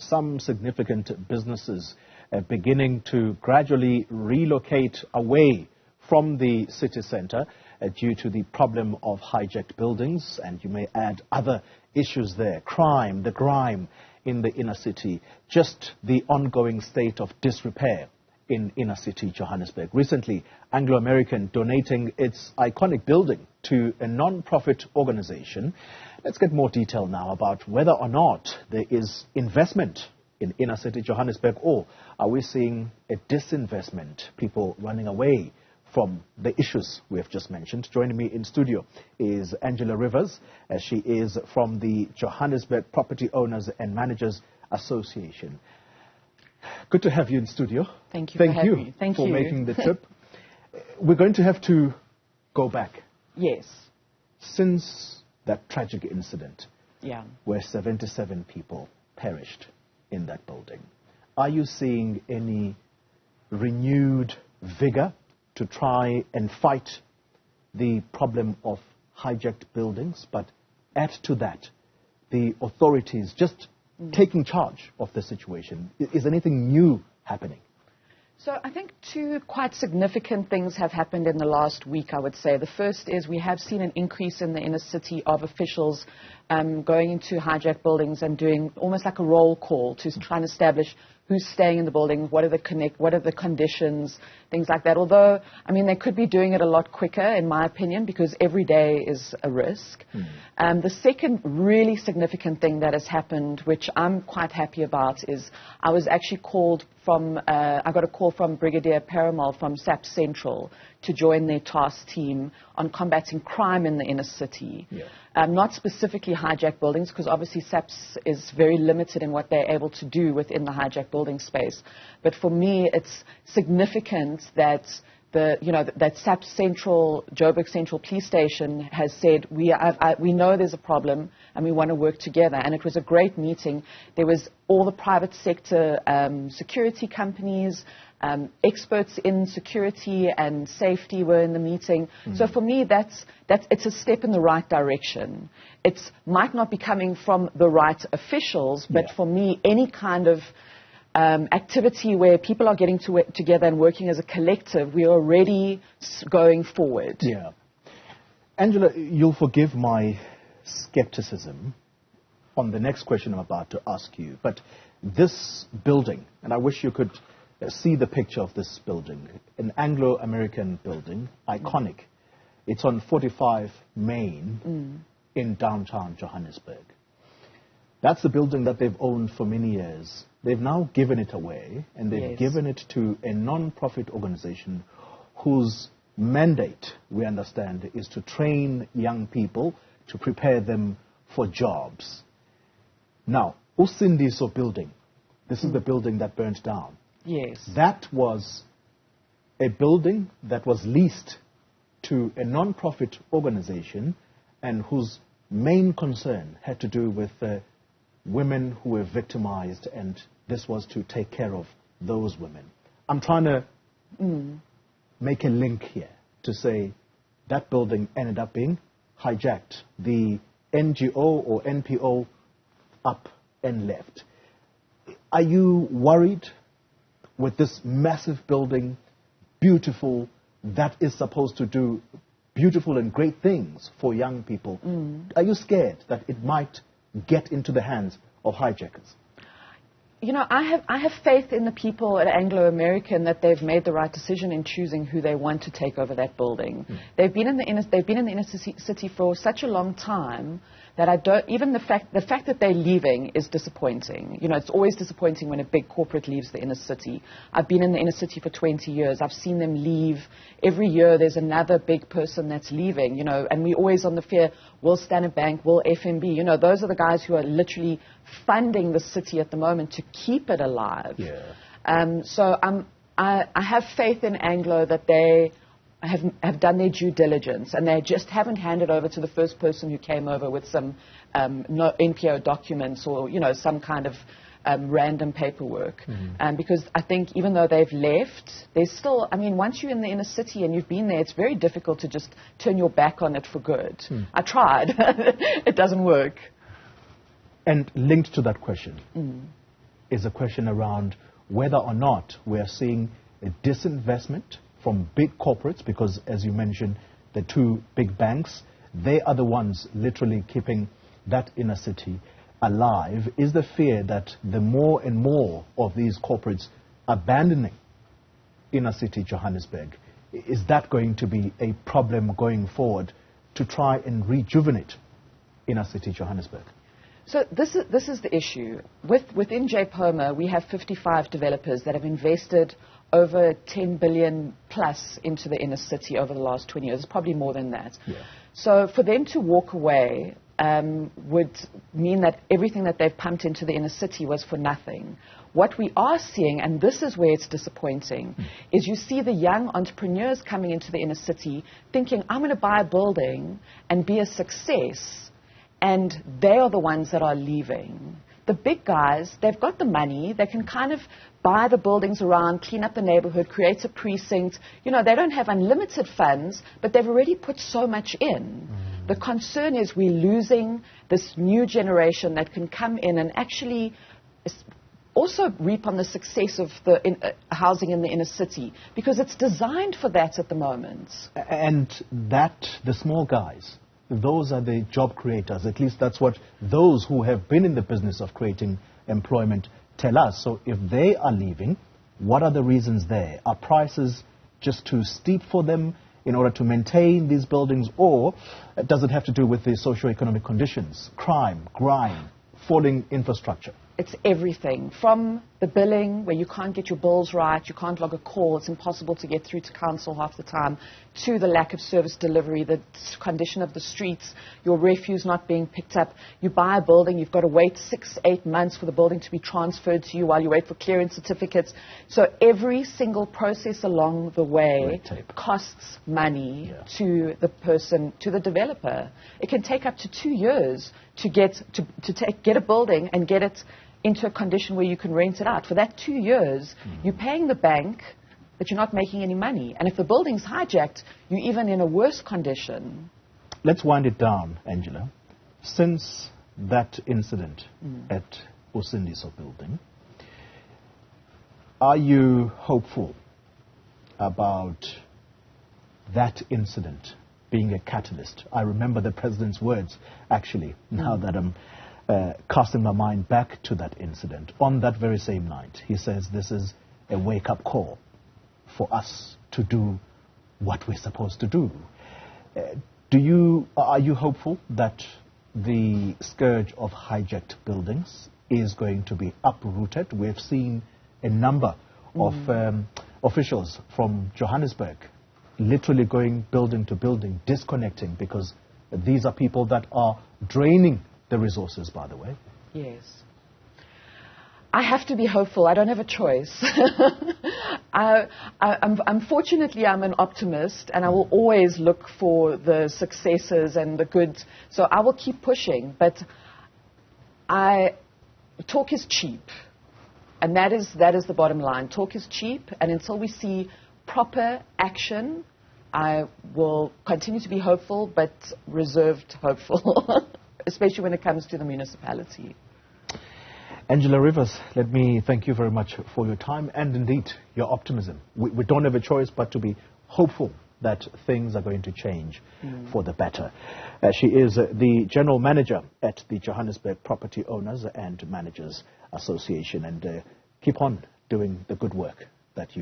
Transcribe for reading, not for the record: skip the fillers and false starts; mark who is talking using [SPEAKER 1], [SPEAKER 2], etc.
[SPEAKER 1] some significant businesses beginning to gradually relocate away from the city centre due to the problem of hijacked buildings, and you may add other issues there, crime, the grime in the inner city, just the ongoing state of disrepair in inner city Johannesburg. Recently, Anglo American donating its iconic building to a non-profit organization. Let's get more detail now about whether or not there is investment in inner city Johannesburg, or are we seeing a disinvestment, people running away from the issues we have just mentioned. Joining me in studio is Angela Rivers, as she is from the Johannesburg Property Owners and Managers Association. Good to have you in studio.
[SPEAKER 2] Thank you for having me.
[SPEAKER 1] Thank you for making the trip. We're going to have to go back.
[SPEAKER 2] Yes.
[SPEAKER 1] Since that tragic incident, where 77 people perished in that building, are you seeing any renewed vigor to try and fight the problem of hijacked buildings, but add to that the authorities just taking charge of the situation? Is anything new happening?
[SPEAKER 2] So I think two quite significant things have happened in the last week, I would say. The first is we have seen an increase in the inner city of officials going into hijacked buildings and doing almost like a roll call to try and establish who's staying in the building, what are the conditions, things like that. Although, I mean, they could be doing it a lot quicker, in my opinion, because every day is a risk. The second really significant thing that has happened, which I'm quite happy about, is I was actually called from, I got a call from Brigadier Paramal from SAP Central to join their task team on combating crime in the inner city. Not specifically hijacked buildings, because obviously SAPS is very limited in what they're able to do within the hijacked building space. But for me, it's significant that that SAP Central, Joburg Central Police Station has said, we know there's a problem and we want to work together. And it was a great meeting. There was all the private sector security companies, experts in security and safety were in the meeting. So for me, it's a step in the right direction. It might not be coming from the right officials, but for me, any kind of activity where people are getting together and working as a collective, we are already going forward.
[SPEAKER 1] Angela, you'll forgive my skepticism on the next question I'm about to ask you, but this building, and I wish you could see the picture of this building, an Anglo-American building, iconic. It's on 45 Main in downtown Johannesburg. That's the building that they've owned for many years. They've now given it away, and they've given it to a non-profit organization whose mandate, we understand, is to train young people, to prepare them for jobs. Now, Usindiso building, this is the building that burnt down. That was a building that was leased to a non-profit organization and whose main concern had to do with women who were victimized, and this was to take care of those women. I'm trying to make a link here to say that building ended up being hijacked. The NGO or NPO up and left. Are you worried with this massive building, beautiful, that is supposed to do beautiful and great things for young people? Are you scared that it might get into the hands of hijackers?
[SPEAKER 2] You know, I have faith in the people at Anglo American that they've made the right decision in choosing who they want to take over that building. They've been in the inner city for such a long time that I don't, even the fact that they're leaving is disappointing. You know, it's always disappointing when a big corporate leaves the inner city. I've been in the inner city for 20 years. I've seen them leave. Every year there's another big person that's leaving, you know, and we're always on the fear, will Standard Bank, will FNB, you know, those are the guys who are literally funding the city at the moment to keep it alive. So I have faith in Anglo that they have done their due diligence, and they just haven't handed over to the first person who came over with some no NPO documents or, you know, some kind of random paperwork. Because I think even though they've left, there's still, I mean, once you're in the inner city and you've been there, it's very difficult to just turn your back on it for good. I tried. It doesn't work.
[SPEAKER 1] And linked to that question, is a question around whether or not we are seeing a disinvestment from big corporates, because, as you mentioned, the two big banks, they are the ones literally keeping that inner city alive. Is the fear that the more and more of these corporates abandoning inner city Johannesburg, is that going to be a problem going forward to try and rejuvenate inner city Johannesburg?
[SPEAKER 2] So this is the issue. Within JPOMA, we have 55 developers that have invested over 10 billion plus into the inner city over the last 20 years. It's probably more than that.
[SPEAKER 1] Yeah.
[SPEAKER 2] So for them to walk away would mean that everything that they've pumped into the inner city was for nothing. What we are seeing, and this is where it's disappointing, is you see the young entrepreneurs coming into the inner city thinking, I'm going to buy a building and be a success, and they are the ones that are leaving. The big guys, they've got the money, they can kind of buy the buildings around, clean up the neighborhood, create a precinct. You know, they don't have unlimited funds, but they've already put so much in. The concern is we're losing this new generation that can come in and actually also reap on the success of the housing in the inner city, because it's designed for that at the moment.
[SPEAKER 1] And that, the small guys, those are the job creators. At least that's what those who have been in the business of creating employment tell us. So if they are leaving, what are the reasons there? Are prices just too steep for them in order to maintain these buildings, or does it have to do with the socio-economic conditions, crime, grime, falling infrastructure?
[SPEAKER 2] It's everything, from the billing, where you can't get your bills right, you can't log a call, it's impossible to get through to council half the time, to the lack of service delivery, the condition of the streets, your refuse not being picked up. You buy a building, you've got to wait 6-8 months for the building to be transferred to you while you wait for clearance certificates. So every single process along the way costs money to the person, to the developer. It can take up to 2 years to get a building and get it into a condition where you can rent it out. For that 2 years, you're paying the bank, but you're not making any money. And if the building's hijacked, you're even in a worse condition.
[SPEAKER 1] Let's wind it down, Angela. Since that incident at Usindiso building, are you hopeful about that incident being a catalyst? I remember the president's words, actually, now that I'm casting my mind back to that incident. On that very same night, he says this is a wake-up call for us to do what we're supposed to do. Are you hopeful that the scourge of hijacked buildings is going to be uprooted? We've seen a number of officials from Johannesburg literally going building to building, disconnecting, because these are people that are draining the resources, by the way.
[SPEAKER 2] Yes. I have to be hopeful. I don't have a choice. Unfortunately, I'm an optimist, and I will always look for the successes and the good. So I will keep pushing. But talk is cheap, and that is the bottom line. Talk is cheap, and until we see proper action, I will continue to be hopeful, but reserved hopeful, especially when it comes to the municipality.
[SPEAKER 1] Angela Rivers, let me thank you very much for your time and indeed your optimism. We don't have a choice but to be hopeful that things are going to change for the better. She is the General Manager at the Johannesburg Property Owners and Managers Association, and keep on doing the good work that you do.